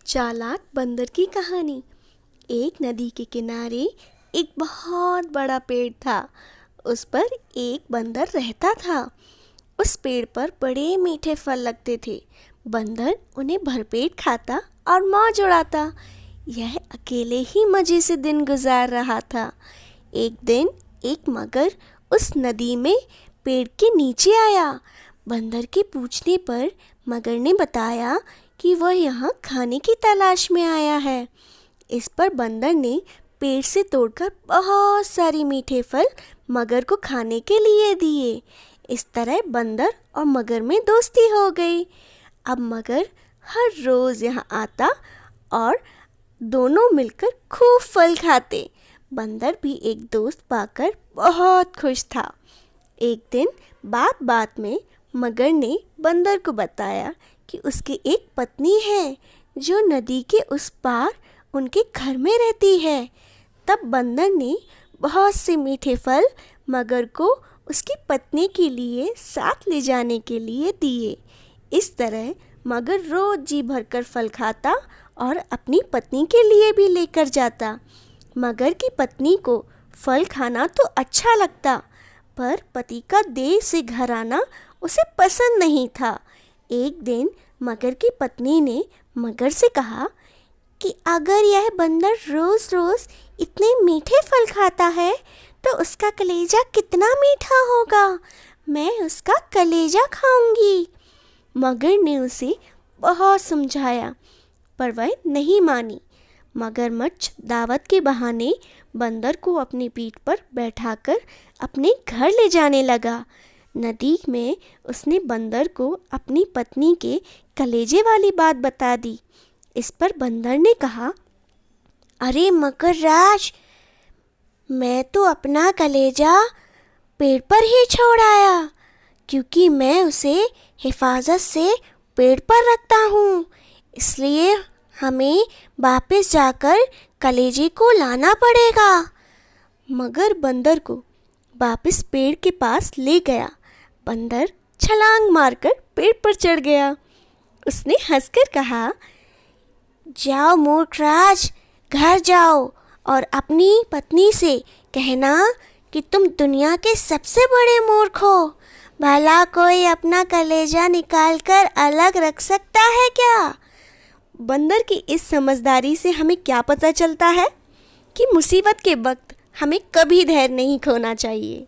चालाक बंदर की कहानी। एक नदी के किनारे एक बहुत बड़ा पेड़ था। उस पर एक बंदर रहता था। उस पेड़ पर बड़े मीठे फल लगते थे। बंदर उन्हें भरपेट खाता और मौज उड़ाता। यह अकेले ही मज़े से दिन गुजार रहा था। एक दिन एक मगर उस नदी में पेड़ के नीचे आया। बंदर के पूछने पर मगर ने बताया कि वह यहाँ खाने की तलाश में आया है। इस पर बंदर ने पेड़ से तोड़कर बहुत सारे मीठे फल मगर को खाने के लिए दिए। इस तरह बंदर और मगर में दोस्ती हो गई। अब मगर हर रोज़ यहाँ आता और दोनों मिलकर खूब फल खाते। बंदर भी एक दोस्त पाकर बहुत खुश था। एक दिन बात बात में मगर ने बंदर को बताया कि उसकी एक पत्नी है जो नदी के उस पार उनके घर में रहती है। तब बंदर ने बहुत से मीठे फल मगर को उसकी पत्नी के लिए साथ ले जाने के लिए दिए। इस तरह मगर रोज जी भरकर फल खाता और अपनी पत्नी के लिए भी लेकर जाता। मगर की पत्नी को फल खाना तो अच्छा लगता, पर पति का देर से घर आना उसे पसंद नहीं था। एक दिन मगर की पत्नी ने मगर से कहा कि अगर यह बंदर रोज रोज इतने मीठे फल खाता है तो उसका कलेजा कितना मीठा होगा। मैं उसका कलेजा खाऊंगी। मगर ने उसे बहुत समझाया पर वह नहीं मानी। मगरमच्छ दावत के बहाने बंदर को अपनी पीठ पर बैठाकर अपने घर ले जाने लगा। नदी में उसने बंदर को अपनी पत्नी के कलेजे वाली बात बता दी। इस पर बंदर ने कहा, अरे मगरराज, मैं तो अपना कलेजा पेड़ पर ही छोड़ आया, क्योंकि मैं उसे हिफाजत से पेड़ पर रखता हूँ। इसलिए हमें वापस जाकर कलेजे को लाना पड़ेगा। मगर बंदर को वापस पेड़ के पास ले गया। बंदर छलांग मारकर पेड़ पर चढ़ गया। उसने हंसकर कहा, जाओ मूर्खराज, घर जाओ और अपनी पत्नी से कहना कि तुम दुनिया के सबसे बड़े मूर्ख हो। भला कोई अपना कलेजा निकाल कर अलग रख सकता है क्या? बंदर की इस समझदारी से हमें क्या पता चलता है कि मुसीबत के वक्त हमें कभी धैर्य नहीं खोना चाहिए।